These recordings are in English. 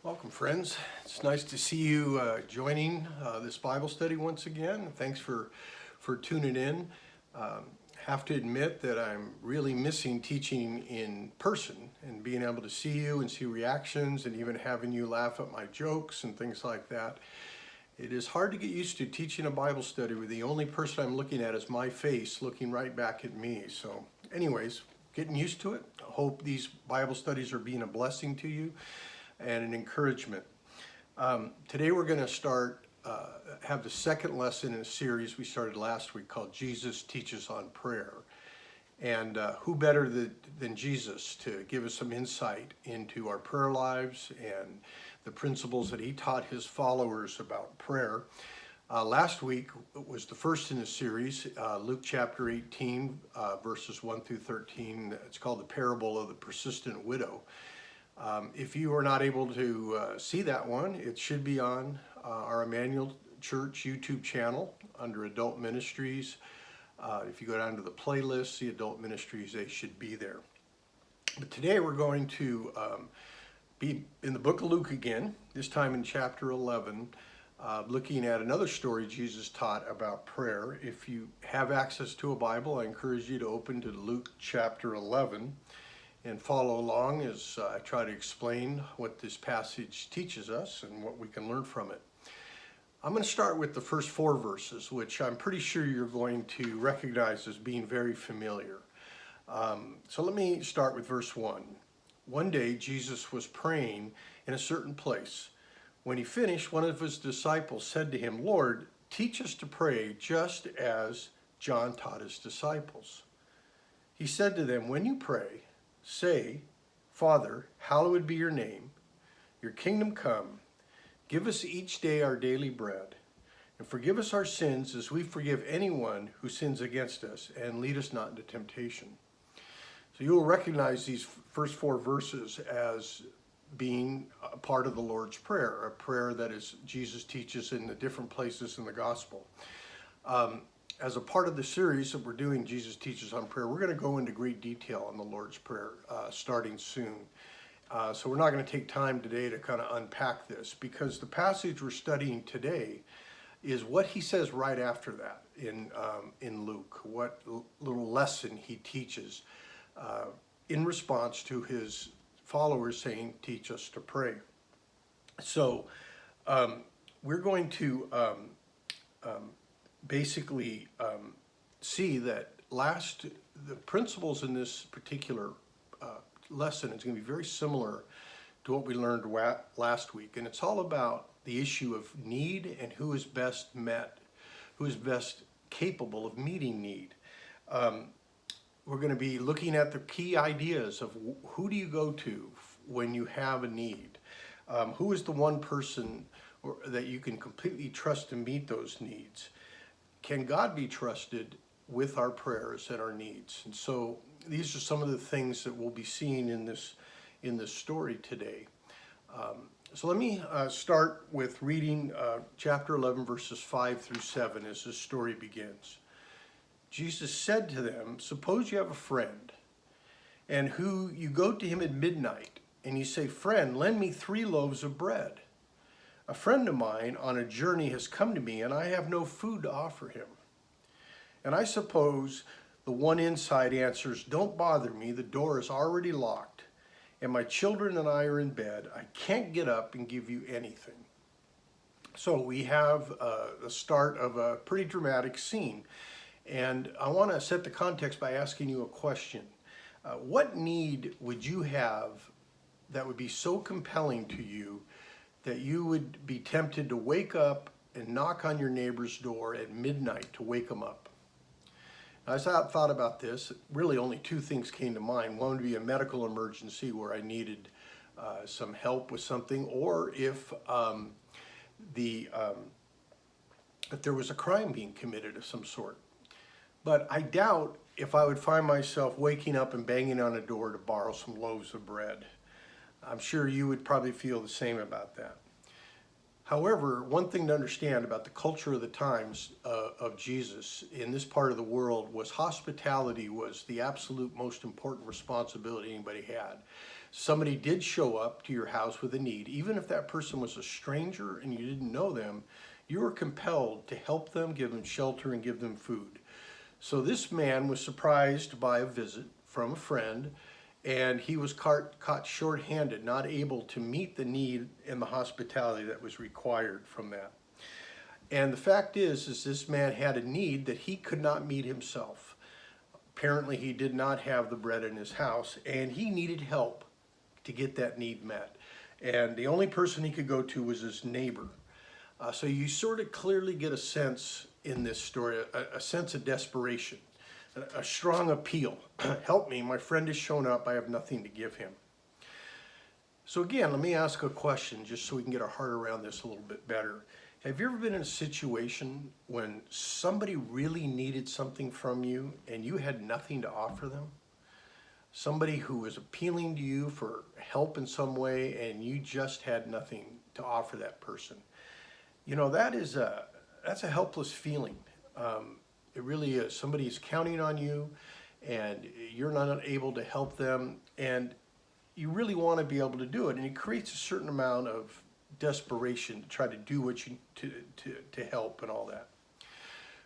Welcome, friends. It's nice to see you joining this Bible study once again. Thanks for tuning in. Have to admit that I'm really missing teaching in person and being able to see you and see reactions and even having you laugh at my jokes and things like that. It is hard to get used to teaching a Bible study where the only person I'm looking at is my face looking right back at me. So anyways, getting used to it. I hope these Bible studies are being a blessing to you and an encouragement. Today we're going to have the second lesson in a series we started last week called Jesus Teaches on Prayer. And who better than Jesus to give us some insight into our prayer lives and the principles that he taught his followers about prayer. Last week was the first in the series, Luke chapter 18, verses 1 through 13. It's called the Parable of the Persistent Widow. If you are not able to see that one, it should be on our Emmanuel Church YouTube channel under Adult Ministries. If you go down to the playlist, the Adult Ministries, they should be there. But today we're going to be in the book of Luke again, this time in chapter 11, looking at another story Jesus taught about prayer. If you have access to a Bible, I encourage you to open to Luke chapter 11. And follow along as I try to explain what this passage teaches us and what we can learn from it. I'm going to start with the first 4 verses, which I'm pretty sure you're going to recognize as being very familiar. So let me start with verse 1. One day Jesus was praying in a certain place. When he finished, one of his disciples said to him, "Lord, teach us to pray just as John taught his disciples." He said to them, "When you pray, say, Father, hallowed be your name. Your kingdom come. Give us each day our daily bread. And forgive us our sins as we forgive anyone who sins against us. And lead us not into temptation." So you will recognize these first 4 verses as being a part of the Lord's Prayer, a prayer that Jesus teaches in the different places in the gospel. As a part of the series that we're doing, Jesus Teaches on Prayer, we're going to go into great detail on the Lord's Prayer starting soon. So we're not going to take time today to kind of unpack this, because the passage we're studying today is what he says right after that in Luke, what little lesson he teaches in response to his followers saying, "Teach us to pray." So we're going to basically see that the principles in this particular lesson is going to be very similar to what we learned last week. And it's all about the issue of need and who is best met, who is best capable of meeting need. We're going to be looking at the key ideas of who do you go to when you have a need? Who is the one person that you can completely trust to meet those needs? Can God be trusted with our prayers and our needs? And so these are some of the things that we'll be seeing in this story today. So let me start with reading chapter 11, verses 5 through 7 as this story begins. Jesus said to them, "Suppose you have a friend, and who you go to him at midnight, and you say, 'Friend, lend me 3 loaves of bread. A friend of mine on a journey has come to me, and I have no food to offer him.' And I suppose the one inside answers, 'Don't bother me, the door is already locked, and my children and I are in bed. I can't get up and give you anything.'" So we have the start of a pretty dramatic scene. And I want to set the context by asking you a question. What need would you have that would be so compelling to you that you would be tempted to wake up and knock on your neighbor's door at midnight to wake them up? As I thought about this, really only 2 things came to mind. One would be a medical emergency where I needed some help with something, or if there was a crime being committed of some sort. But I doubt if I would find myself waking up and banging on a door to borrow some loaves of bread. I'm sure you would probably feel the same about that. However, one thing to understand about the culture of the times of Jesus in this part of the world was hospitality was the absolute most important responsibility anybody had. Somebody did show up to your house with a need, even if that person was a stranger and you didn't know them, you were compelled to help them, give them shelter, and give them food. So this man was surprised by a visit from a friend, and he was caught short-handed, not able to meet the need and the hospitality that was required from that. And the fact is this man had a need that he could not meet himself. Apparently he did not have the bread in his house, and he needed help to get that need met. And the only person he could go to was his neighbor. So you sort of clearly get a sense in this story, a sense of desperation. A strong appeal. Help me, my friend has shown up, I have nothing to give him. So again, let me ask a question just so we can get our heart around this a little bit better. Have you ever been in a situation when somebody really needed something from you and you had nothing to offer them? Somebody who was appealing to you for help in some way and you just had nothing to offer that person. You know, that's a helpless feeling. It really is. Somebody's counting on you and you're not able to help them, and you really want to be able to do it, and it creates a certain amount of desperation to try to do what you to help and all that.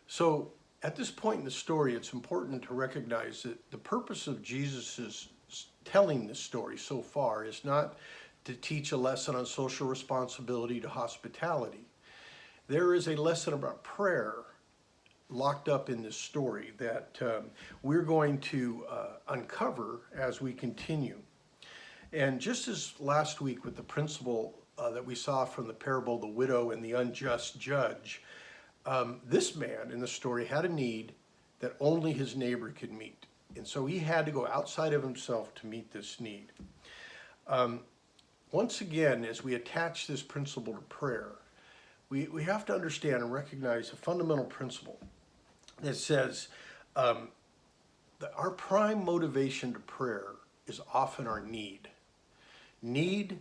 So at this point in the story, it's important to recognize that the purpose of Jesus' telling this story so far is not to teach a lesson on social responsibility to hospitality. There is a lesson about prayer locked up in this story that we're going to uncover as we continue. And just as last week with the principle that we saw from the parable of the widow and the unjust judge, this man in the story had a need that only his neighbor could meet. And so he had to go outside of himself to meet this need. Once again, as we attach this principle to prayer, we have to understand and recognize a fundamental principle that says that our prime motivation to prayer is often our need. Need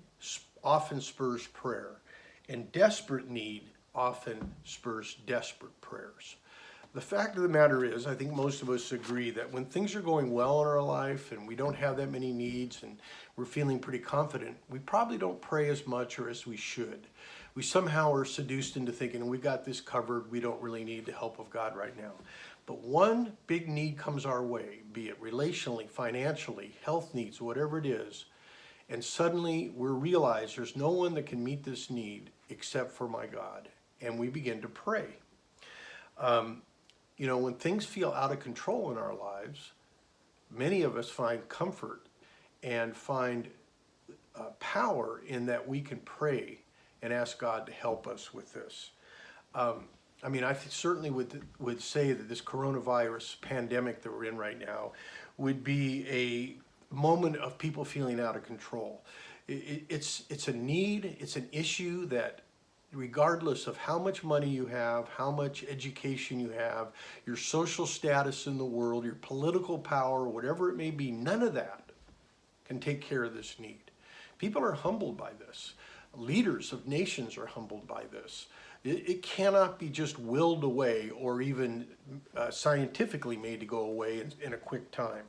often spurs prayer, and desperate need often spurs desperate prayers. The fact of the matter is, I think most of us agree that when things are going well in our life and we don't have that many needs and we're feeling pretty confident, we probably don't pray as much or as we should. We somehow are seduced into thinking we got this covered, we don't really need the help of God right now. But one big need comes our way, be it relationally, financially, health needs, whatever it is, and suddenly we realize there's no one that can meet this need except for my God, and we begin to pray. You know, when things feel out of control in our lives, many of us find comfort and find power in that we can pray and ask God to help us with this. I mean, I certainly would say that this coronavirus pandemic that we're in right now would be a moment of people feeling out of control. It's a need, it's an issue that regardless of how much money you have, how much education you have, your social status in the world, your political power, whatever it may be, none of that can take care of this need. People are humbled by this. Leaders of nations are humbled by this. It cannot be just willed away or even scientifically made to go away in a quick time.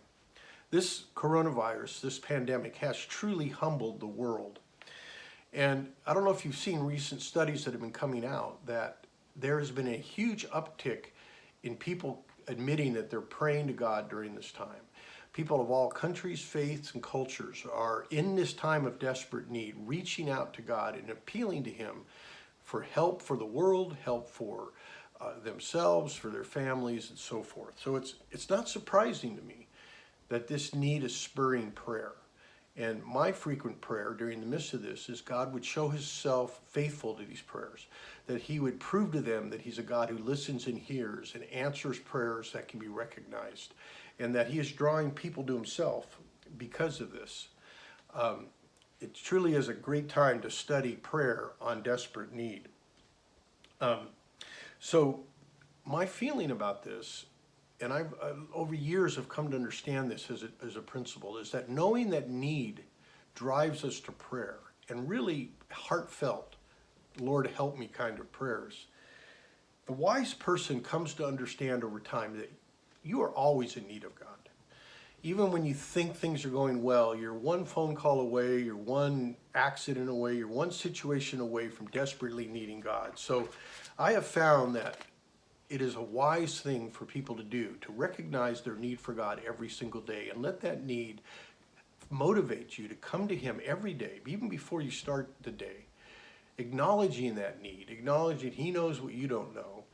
This coronavirus, this pandemic, has truly humbled the world. And I don't know if you've seen recent studies that have been coming out that there has been a huge uptick in people admitting that they're praying to God during this time. People of all countries, faiths, and cultures are in this time of desperate need, reaching out to God and appealing to Him for help for the world, help for themselves, for their families, and so forth. So it's not surprising to me that this need is spurring prayer. And my frequent prayer during the midst of this is God would show Himself faithful to these prayers, that He would prove to them that He's a God who listens and hears and answers prayers that can be recognized, and that He is drawing people to Himself because of this. It truly is a great time to study prayer on desperate need. So my feeling about this, and I've over years have come to understand this as a principle, is that knowing that need drives us to prayer, and really heartfelt Lord help me kind of prayers. The wise person comes to understand over time that you are always in need of God. Even when you think things are going well, you're one phone call away, you're one accident away, you're one situation away from desperately needing God. So I have found that it is a wise thing for people to do, to recognize their need for God every single day and let that need motivate you to come to Him every day, even before you start the day, acknowledging that need, acknowledging He knows what you don't know,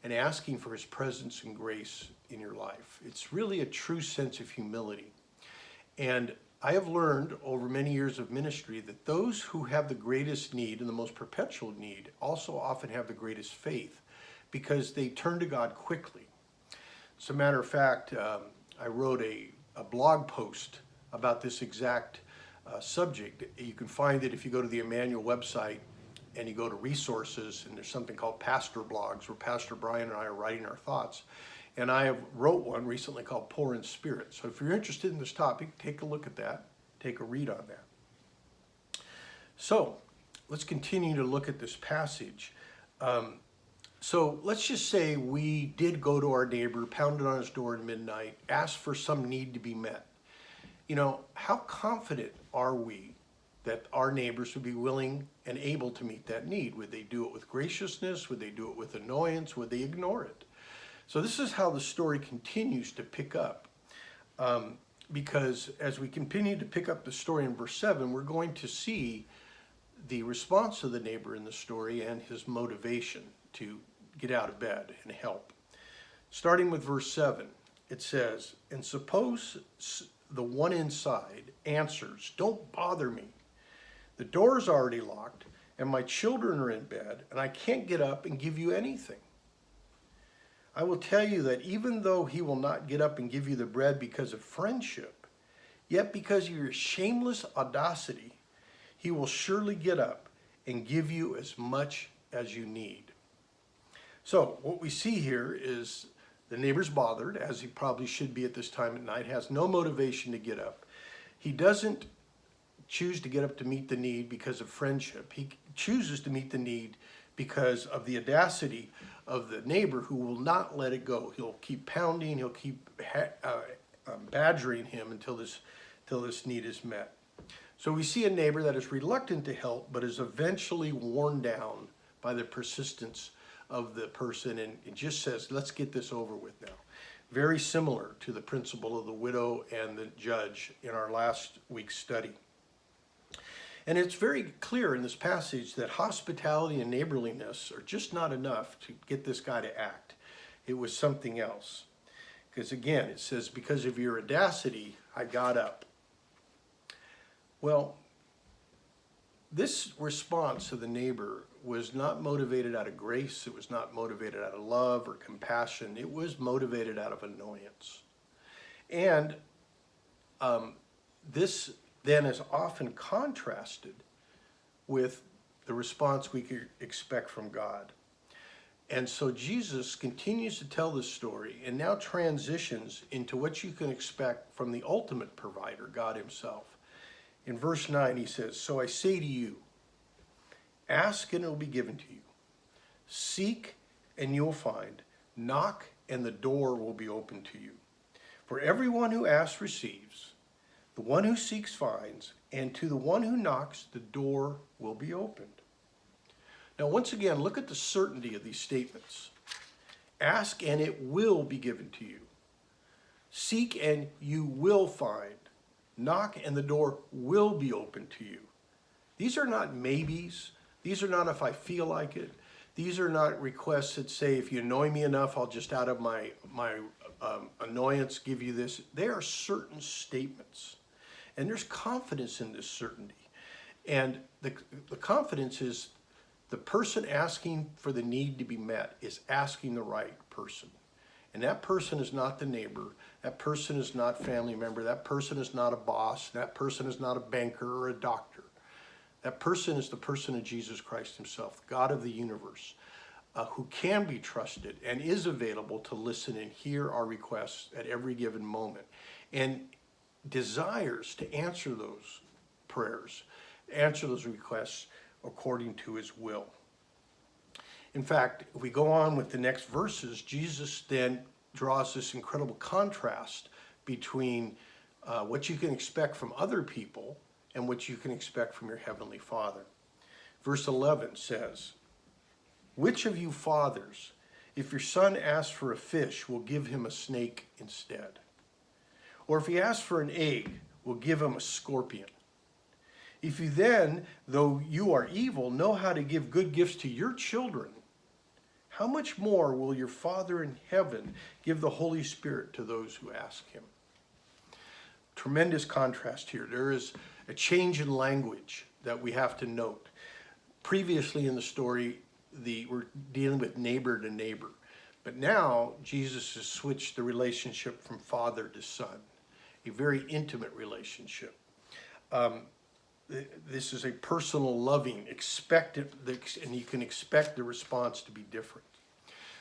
and asking for His presence and grace in your life. It's really a true sense of humility. And I have learned over many years of ministry that those who have the greatest need and the most perpetual need also often have the greatest faith because they turn to God quickly. As a matter of fact, I wrote a blog post about this exact subject. You can find it if you go to the Emmanuel website and you go to resources, and there's something called Pastor Blogs where Pastor Brian and I are writing our thoughts. And I have wrote one recently called Poor in Spirit. So if you're interested in this topic, take a look at that, take a read on that. So let's continue to look at this passage. So let's just say we did go to our neighbor, pounded on his door at midnight, asked for some need to be met. You know, how confident are we that our neighbors would be willing and able to meet that need? Would they do it with graciousness? Would they do it with annoyance? Would they ignore it? So this is how the story continues to pick up. Because as we continue to pick up the story in verse 7, we're going to see the response of the neighbor in the story and his motivation to get out of bed and help. Starting with verse 7, it says, "And suppose the one inside answers, 'Don't bother me. The door is already locked, and my children are in bed, and I can't get up and give you anything.' I will tell you that even though he will not get up and give you the bread because of friendship, yet because of your shameless audacity, he will surely get up and give you as much as you need." So what we see here is the neighbor's bothered, as he probably should be at this time at night, has no motivation to get up. He doesn't choose to get up to meet the need because of friendship. He chooses to meet the need because of the audacity of the neighbor who will not let it go. He'll keep pounding, he'll keep badgering him until this need is met. So we see a neighbor that is reluctant to help, but is eventually worn down by the persistence of the person, and it just says, let's get this over with now. Very similar to the principle of the widow and the judge in our last week's study. And it's very clear in this passage that hospitality and neighborliness are just not enough to get this guy to act. It was something else. Because again, it says, because of your audacity, I got up. Well, this response of the neighbor was not motivated out of grace. It was not motivated out of love or compassion. It was motivated out of annoyance. And this then is often contrasted with the response we could expect from God. And so Jesus continues to tell this story and now transitions into what you can expect from the ultimate provider, God Himself. In verse 9, He says, "So I say to you, ask and it will be given to you. Seek and you'll find. Knock and the door will be opened to you. For everyone who asks receives. The one who seeks finds, and to the one who knocks, the door will be opened." Now, once again, look at the certainty of these statements. Ask and it will be given to you. Seek and you will find. Knock and the door will be opened to you. These are not maybes. These are not if I feel like it. These are not requests that say, if you annoy me enough, I'll just out of my annoyance give you this. They are certain statements. And there's confidence in this certainty. And the confidence is the person asking for the need to be met is asking the right person. And that person is not the neighbor. That person is not family member. That person is not a boss. That person is not a banker or a doctor. That person is the person of Jesus Christ Himself, God of the universe, who can be trusted and is available to listen and hear our requests at every given moment, and desires to answer those prayers, answer those requests according to His will. In fact, if we go on with the next verses, Jesus then draws this incredible contrast between what you can expect from other people and what you can expect from your heavenly Father. Verse 11 says, "Which of you fathers, if your son asks for a fish, will give him a snake instead? Or if he asks for an egg, will give him a scorpion? If you then, though you are evil, know how to give good gifts to your children, how much more will your Father in heaven give the Holy Spirit to those who ask him?" Tremendous contrast here. There is a change in language that we have to note. Previously in the story, we're dealing with neighbor to neighbor. But now, Jesus has switched the relationship from father to son, a very intimate relationship. This is a personal, loving, expectant, and you can expect the response to be different.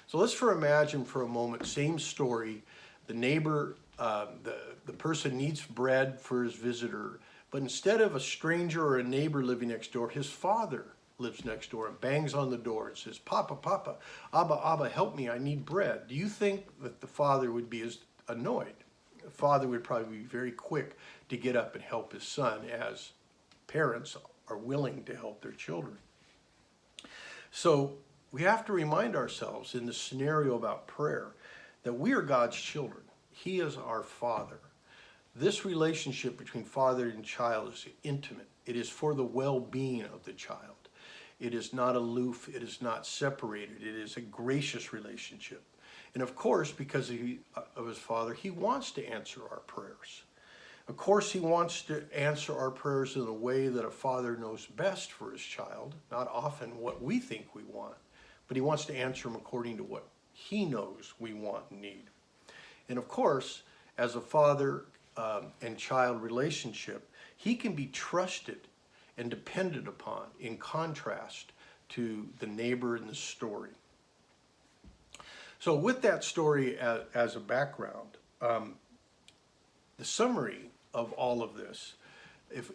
So let's imagine for a moment, same story, the neighbor, the person needs bread for his visitor, but instead of a stranger or a neighbor living next door, his father lives next door and bangs on the door and says, "Papa, Papa, Abba, Abba, help me, I need bread." Do you think that the father would be as annoyed? The father would probably be very quick to get up and help his son, as parents are willing to help their children. So we have to remind ourselves in the scenario about prayer that we are God's children. He is our Father. This relationship between father and child is intimate. It is for the well-being of the child. It is not aloof. It is not separated. It is a gracious relationship. And of course, because of his Father, he wants to answer our prayers. Of course, he wants to answer our prayers in a way that a father knows best for his child, not often what we think we want, but he wants to answer them according to what he knows we want and need. And of course, as a father and child relationship, he can be trusted and depended upon, in contrast to the neighbor in the story. So with that story as a background, the summary of all of this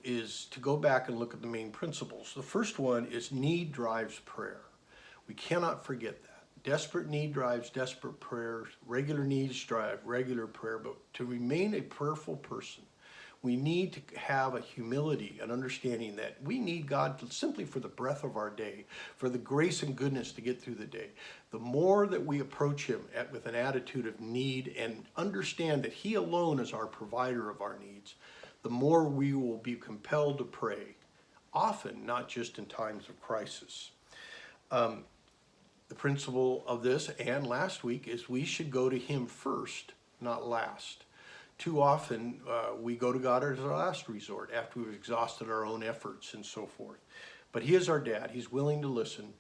is to go back and look at the main principles. The first one is need drives prayer. We cannot forget that. Desperate need drives desperate prayer. Regular needs drive regular prayer. But to remain a prayerful person, we need to have a humility and understanding that we need God simply for the breath of our day, for the grace and goodness to get through the day. The more that we approach him with an attitude of need and understand that he alone is our provider of our needs, the more we will be compelled to pray, often not just in times of crisis. The principle of this, and last week, is we should go to him first, not last. Too often, we go to God as our last resort after we've exhausted our own efforts and so forth. But he is our dad. He's willing to listen,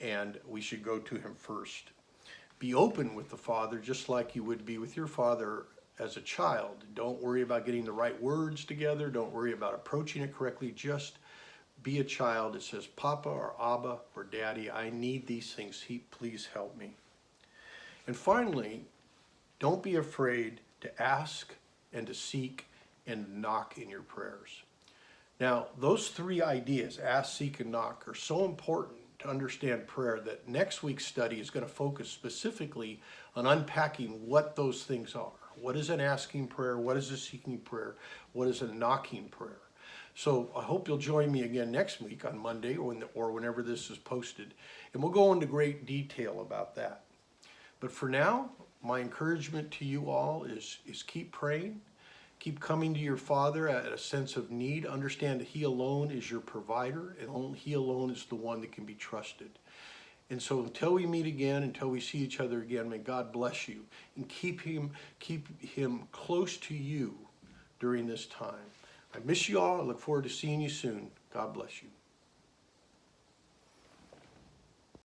and we should go to him first. Be open with the Father, just like you would be with your father as a child. Don't worry about getting the right words together. Don't worry about approaching it correctly. Just be a child that says, "Papa," or "Abba," or "Daddy, I need these things. Please help me." And finally, don't be afraid to ask and to seek and knock in your prayers. Now, those three ideas, ask, seek, and knock, are so important to understand prayer that next week's study is going to focus specifically on unpacking what those things are. What is an asking prayer? What is a seeking prayer? What is a knocking prayer? So I hope you'll join me again next week on Monday or whenever this is posted, and we'll go into great detail about that. But for now, my encouragement to you all is keep praying, keep coming to your Father at a sense of need. Understand that he alone is your provider, and he alone is the one that can be trusted. And so until we meet again, until we see each other again, may God bless you and keep him close to you during this time. I miss you all. I look forward to seeing you soon. God bless you.